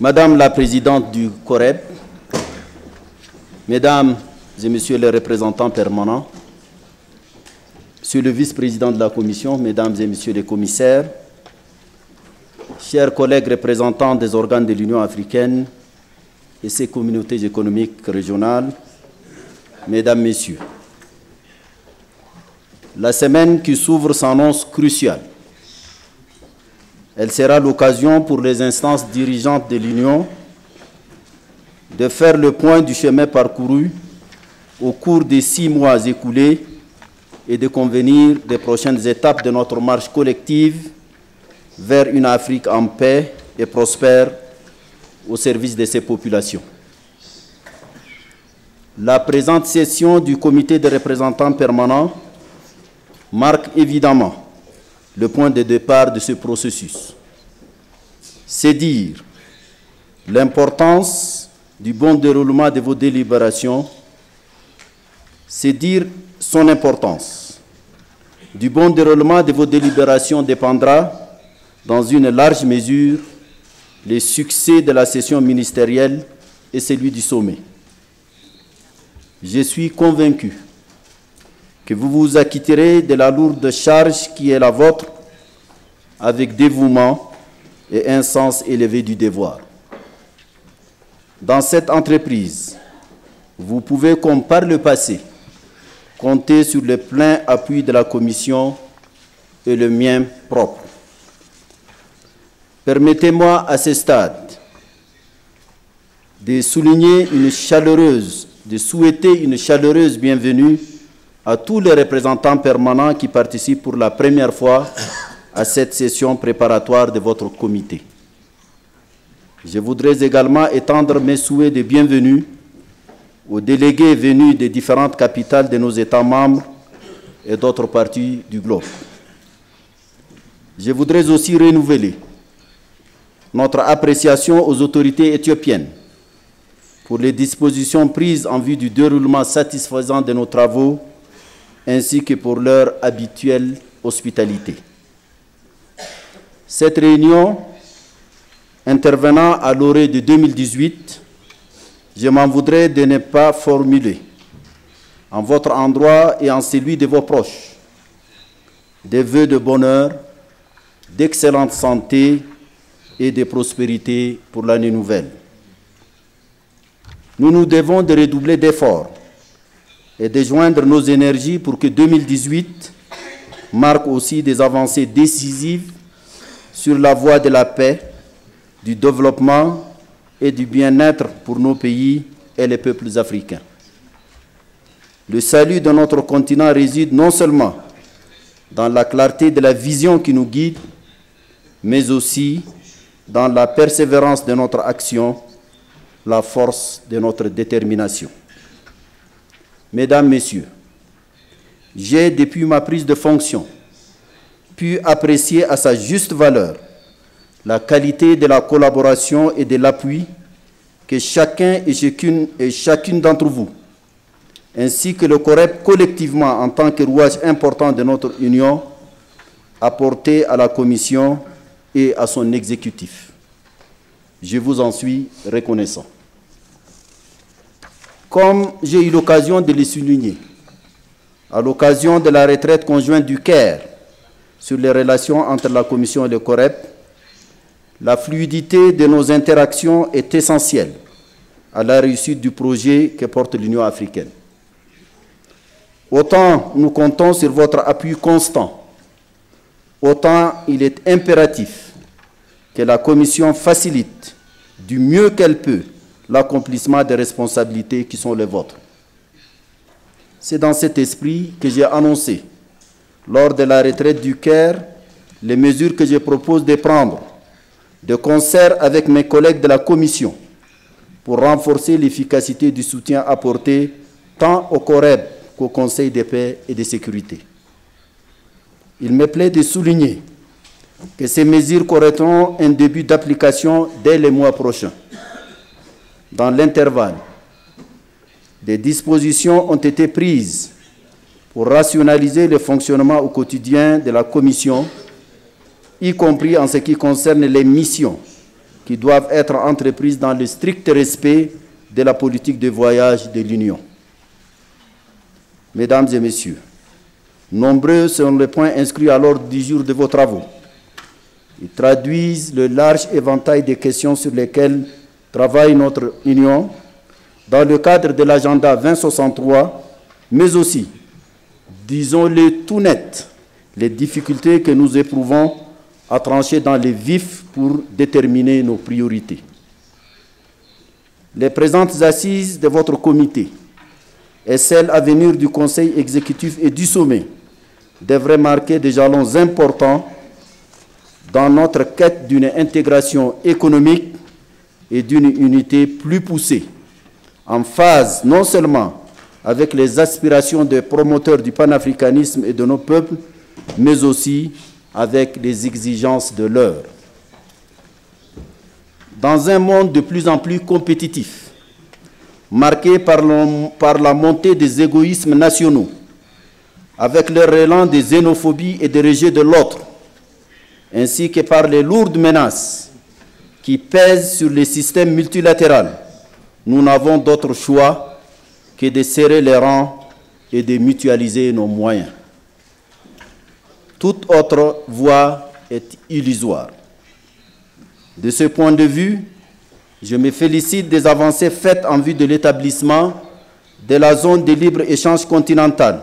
Madame la Présidente du COREP, Mesdames et Messieurs les représentants permanents, Monsieur le Vice-président de la Commission, Mesdames et Messieurs les commissaires, chers collègues représentants des organes de l'Union africaine et ses communautés économiques régionales, Mesdames, Messieurs, la semaine qui s'ouvre s'annonce cruciale. Elle sera l'occasion pour les instances dirigeantes de l'Union de faire le point du chemin parcouru au cours des 6 mois écoulés et de convenir des prochaines étapes de notre marche collective vers une Afrique en paix et prospère au service de ses populations. La présente session du comité des représentants permanents marque évidemment le point de départ de ce processus. C'est dire l'importance du bon déroulement de vos délibérations, c'est dire son importance. Du bon déroulement de vos délibérations dépendra, dans une large mesure, le succès de la session ministérielle et celui du sommet. Je suis convaincu que vous vous acquitterez de la lourde charge qui est la vôtre avec dévouement et un sens élevé du devoir. Dans cette entreprise, vous pouvez, comme par le passé, compter sur le plein appui de la Commission et le mien propre. Permettez-moi à ce stade de souhaiter une chaleureuse bienvenue à tous les représentants permanents qui participent pour la première fois à cette session préparatoire de votre comité. Je voudrais également étendre mes souhaits de bienvenue aux délégués venus des différentes capitales de nos États membres et d'autres parties du globe. Je voudrais aussi renouveler notre appréciation aux autorités éthiopiennes pour les dispositions prises en vue du déroulement satisfaisant de nos travaux ainsi que pour leur habituelle hospitalité. Cette réunion, intervenant à l'orée de 2018, je m'en voudrais de ne pas formuler, en votre endroit et en celui de vos proches, des vœux de bonheur, d'excellente santé et de prospérité pour l'année nouvelle. Nous nous devons de redoubler d'efforts et de joindre nos énergies pour que 2018 marque aussi des avancées décisives sur la voie de la paix, du développement et du bien-être pour nos pays et les peuples africains. Le salut de notre continent réside non seulement dans la clarté de la vision qui nous guide, mais aussi dans la persévérance de notre action, la force de notre détermination. Mesdames, Messieurs, j'ai, depuis ma prise de fonction, pu apprécier à sa juste valeur la qualité de la collaboration et de l'appui que chacun et chacune d'entre vous, ainsi que le COREP collectivement en tant que rouage important de notre Union, apporté à la Commission et à son exécutif. Je vous en suis reconnaissant. Comme j'ai eu l'occasion de le souligner, à l'occasion de la retraite conjointe du Caire sur les relations entre la Commission et le COREP, la fluidité de nos interactions est essentielle à la réussite du projet que porte l'Union africaine. Autant nous comptons sur votre appui constant, autant il est impératif que la Commission facilite du mieux qu'elle peut l'accomplissement des responsabilités qui sont les vôtres. C'est dans cet esprit que j'ai annoncé, lors de la retraite du Caire, les mesures que je propose de prendre de concert avec mes collègues de la Commission pour renforcer l'efficacité du soutien apporté tant au COREP qu'au Conseil de paix et de sécurité. Il me plaît de souligner que ces mesures connaîtront un début d'application dès les mois prochains. Dans l'intervalle, des dispositions ont été prises pour rationaliser le fonctionnement au quotidien de la Commission, y compris en ce qui concerne les missions qui doivent être entreprises dans le strict respect de la politique de voyage de l'Union. Mesdames et messieurs, nombreux sont les points inscrits à l'ordre du jour de vos travaux. Ils traduisent le large éventail des questions sur lesquelles travaille notre Union dans le cadre de l'agenda 2063, mais aussi, disons-le tout net, les difficultés que nous éprouvons à trancher dans les vifs pour déterminer nos priorités. Les présentes assises de votre comité et celles à venir du Conseil exécutif et du sommet devraient marquer des jalons importants dans notre quête d'une intégration économique et d'une unité plus poussée, en phase non seulement avec les aspirations des promoteurs du panafricanisme et de nos peuples, mais aussi avec les exigences de l'heure. Dans un monde de plus en plus compétitif, marqué par la montée des égoïsmes nationaux, avec le relent des xénophobies et des rejets de l'autre, ainsi que par les lourdes menaces qui pèsent sur les systèmes multilatéraux, nous n'avons d'autre choix que de serrer les rangs et de mutualiser nos moyens. Toute autre voie est illusoire. De ce point de vue, je me félicite des avancées faites en vue de l'établissement de la zone de libre-échange continentale,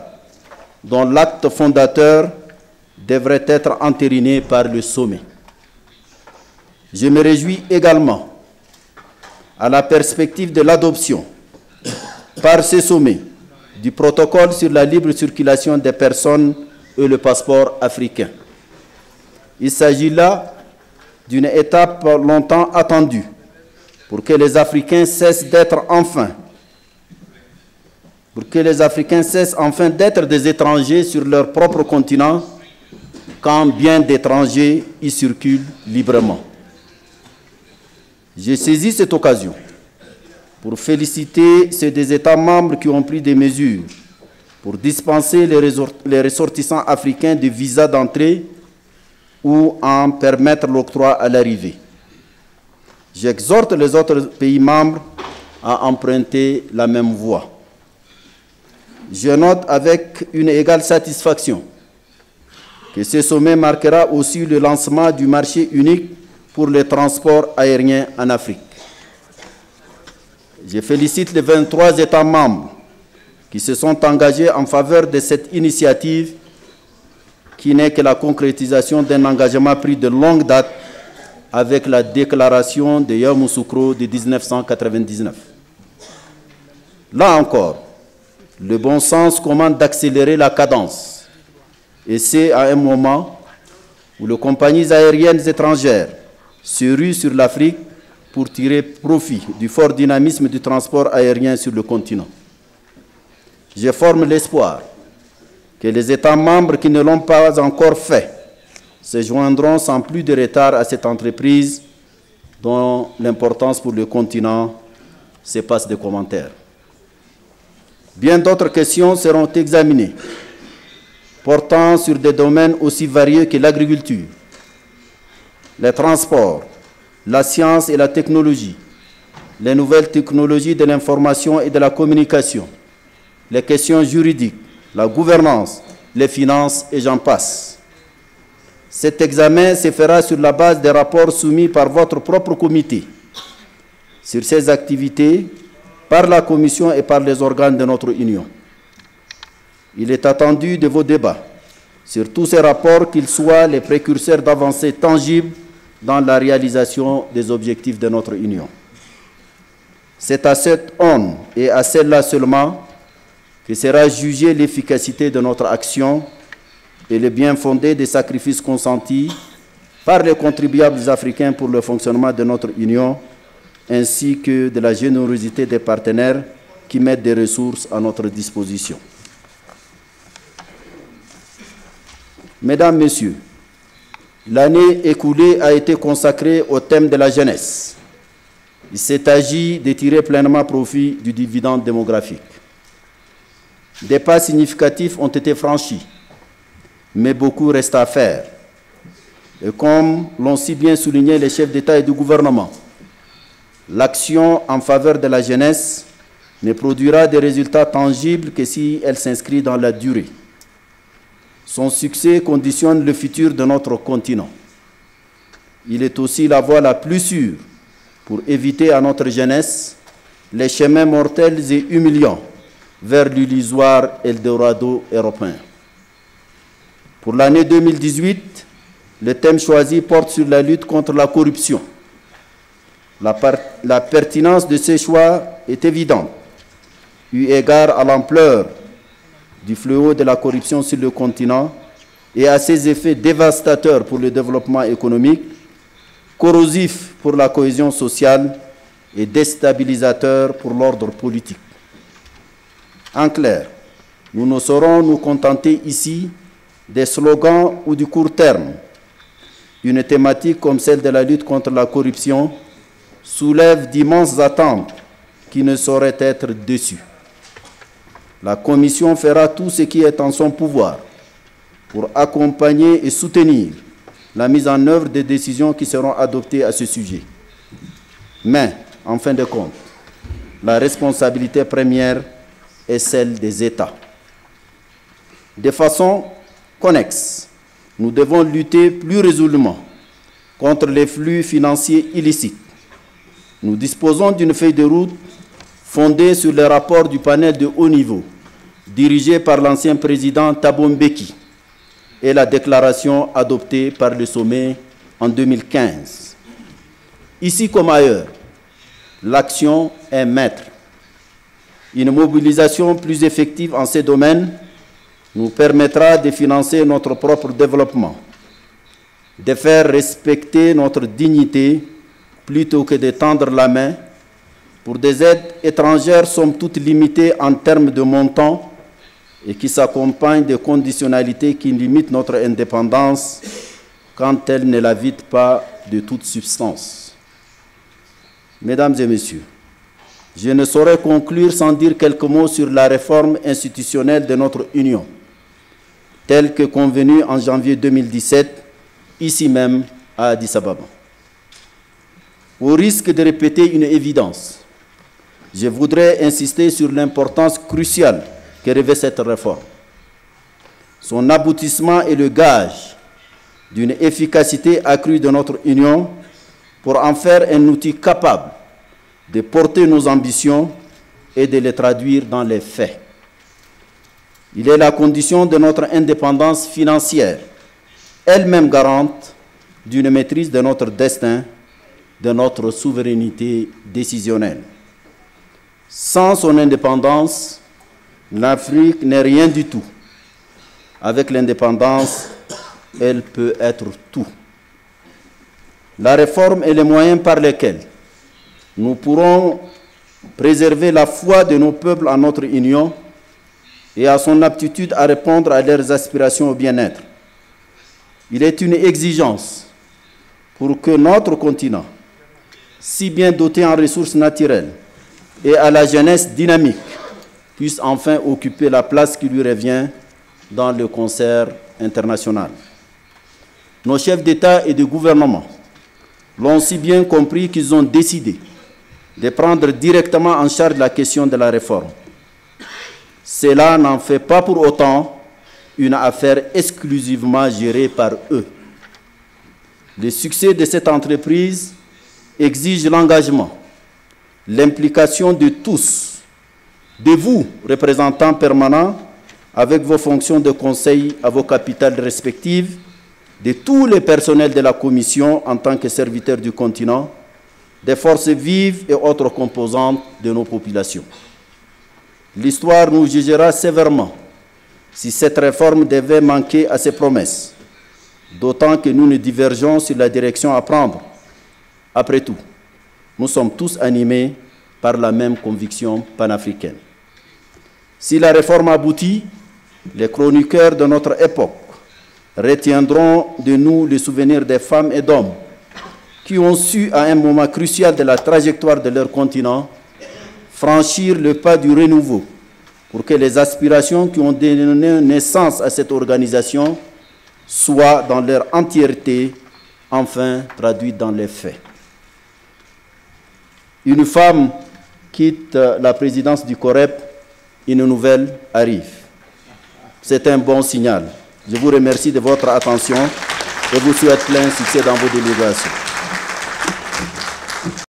dont l'acte fondateur devrait être entériné par le sommet. Je me réjouis également à la perspective de l'adoption par ce sommet du protocole sur la libre circulation des personnes et le passeport africain. Il s'agit là d'une étape longtemps attendue pour que les Africains cessent enfin d'être des étrangers sur leur propre continent, quand bien d'étrangers y circulent librement. J'ai saisi cette occasion pour féliciter ceux des États membres qui ont pris des mesures pour dispenser les ressortissants africains de visas d'entrée ou en permettre l'octroi à l'arrivée. J'exhorte les autres pays membres à emprunter la même voie. Je note avec une égale satisfaction que ce sommet marquera aussi le lancement du marché unique pour le transport aérien en Afrique. Je félicite les 23 États membres qui se sont engagés en faveur de cette initiative qui n'est que la concrétisation d'un engagement pris de longue date avec la déclaration de Yamoussoukro de 1999. Là encore, le bon sens commande d'accélérer la cadence, et c'est à un moment où les compagnies aériennes étrangères se ruent sur l'Afrique pour tirer profit du fort dynamisme du transport aérien sur le continent. Je forme l'espoir que les États membres qui ne l'ont pas encore fait se joindront sans plus de retard à cette entreprise dont l'importance pour le continent se passe de commentaires. Bien d'autres questions seront examinées, portant sur des domaines aussi variés que l'agriculture, les transports, la science et la technologie, les nouvelles technologies de l'information et de la communication, les questions juridiques, la gouvernance, les finances et j'en passe. Cet examen se fera sur la base des rapports soumis par votre propre comité sur ces activités, par la Commission et par les organes de notre Union. Il est attendu de vos débats sur tous ces rapports qu'ils soient les précurseurs d'avancées tangibles dans la réalisation des objectifs de notre Union. C'est à cette aune et à celle-là seulement que sera jugée l'efficacité de notre action et le bien fondé des sacrifices consentis par les contribuables africains pour le fonctionnement de notre Union, ainsi que de la générosité des partenaires qui mettent des ressources à notre disposition. Mesdames, Messieurs, l'année écoulée a été consacrée au thème de la jeunesse. Il s'est agi de tirer pleinement profit du dividende démographique. Des pas significatifs ont été franchis, mais beaucoup reste à faire. Et comme l'ont si bien souligné les chefs d'État et de gouvernement, l'action en faveur de la jeunesse ne produira des résultats tangibles que si elle s'inscrit dans la durée. Son succès conditionne le futur de notre continent. Il est aussi la voie la plus sûre pour éviter à notre jeunesse les chemins mortels et humiliants vers l'illusoire Eldorado européen. Pour l'année 2018, le thème choisi porte sur la lutte contre la corruption. La pertinence de ces choix est évidente, eu égard à l'ampleur du fléau de la corruption sur le continent et à ses effets dévastateurs pour le développement économique, corrosifs pour la cohésion sociale et déstabilisateurs pour l'ordre politique. En clair, nous ne saurons nous contenter ici des slogans ou du court terme. Une thématique comme celle de la lutte contre la corruption soulève d'immenses attentes qui ne sauraient être déçues. La Commission fera tout ce qui est en son pouvoir pour accompagner et soutenir la mise en œuvre des décisions qui seront adoptées à ce sujet. Mais, en fin de compte, la responsabilité première est celle des États. De façon connexe, nous devons lutter plus résolument contre les flux financiers illicites. Nous disposons d'une feuille de route fondée sur les rapports du panel de haut niveau dirigé par l'ancien président Thabo Mbeki et la déclaration adoptée par le sommet en 2015. Ici comme ailleurs, l'action est maître. Une mobilisation plus effective en ces domaines nous permettra de financer notre propre développement, de faire respecter notre dignité plutôt que de tendre la main pour des aides étrangères somme toute limitées en termes de montant et qui s'accompagnent de conditionnalités qui limitent notre indépendance quand elles ne la vident pas de toute substance. Mesdames et messieurs, je ne saurais conclure sans dire quelques mots sur la réforme institutionnelle de notre Union, telle que convenue en janvier 2017, ici même à Addis Ababa. Au risque de répéter une évidence, je voudrais insister sur l'importance cruciale que revêt cette réforme. Son aboutissement est le gage d'une efficacité accrue de notre Union pour en faire un outil capable de porter nos ambitions et de les traduire dans les faits. Il est la condition de notre indépendance financière, elle-même garante d'une maîtrise de notre destin, de notre souveraineté décisionnelle. Sans son indépendance, l'Afrique n'est rien du tout. Avec l'indépendance, elle peut être tout. La réforme est le moyen par lequel nous pourrons préserver la foi de nos peuples en notre union et à son aptitude à répondre à leurs aspirations au bien-être. Il est une exigence pour que notre continent, si bien doté en ressources naturelles et à la jeunesse dynamique, puisse enfin occuper la place qui lui revient dans le concert international. Nos chefs d'État et de gouvernement l'ont si bien compris qu'ils ont décidé de prendre directement en charge la question de la réforme. Cela n'en fait pas pour autant une affaire exclusivement gérée par eux. Le succès de cette entreprise exige l'engagement, l'implication de tous, de vous, représentants permanents, avec vos fonctions de conseil à vos capitales respectives, de tous les personnels de la Commission en tant que serviteurs du continent, des forces vives et autres composantes de nos populations. L'histoire nous jugera sévèrement si cette réforme devait manquer à ses promesses, d'autant que nous ne divergeons sur la direction à prendre. Après tout, nous sommes tous animés par la même conviction panafricaine. Si la réforme aboutit, les chroniqueurs de notre époque retiendront de nous le souvenir des femmes et d'hommes qui ont su, à un moment crucial de la trajectoire de leur continent, franchir le pas du renouveau pour que les aspirations qui ont donné naissance à cette organisation soient dans leur entièreté enfin traduite dans les faits. Une femme quitte la présidence du COREP, une nouvelle arrive. C'est un bon signal. Je vous remercie de votre attention et vous souhaite plein succès dans vos délibérations.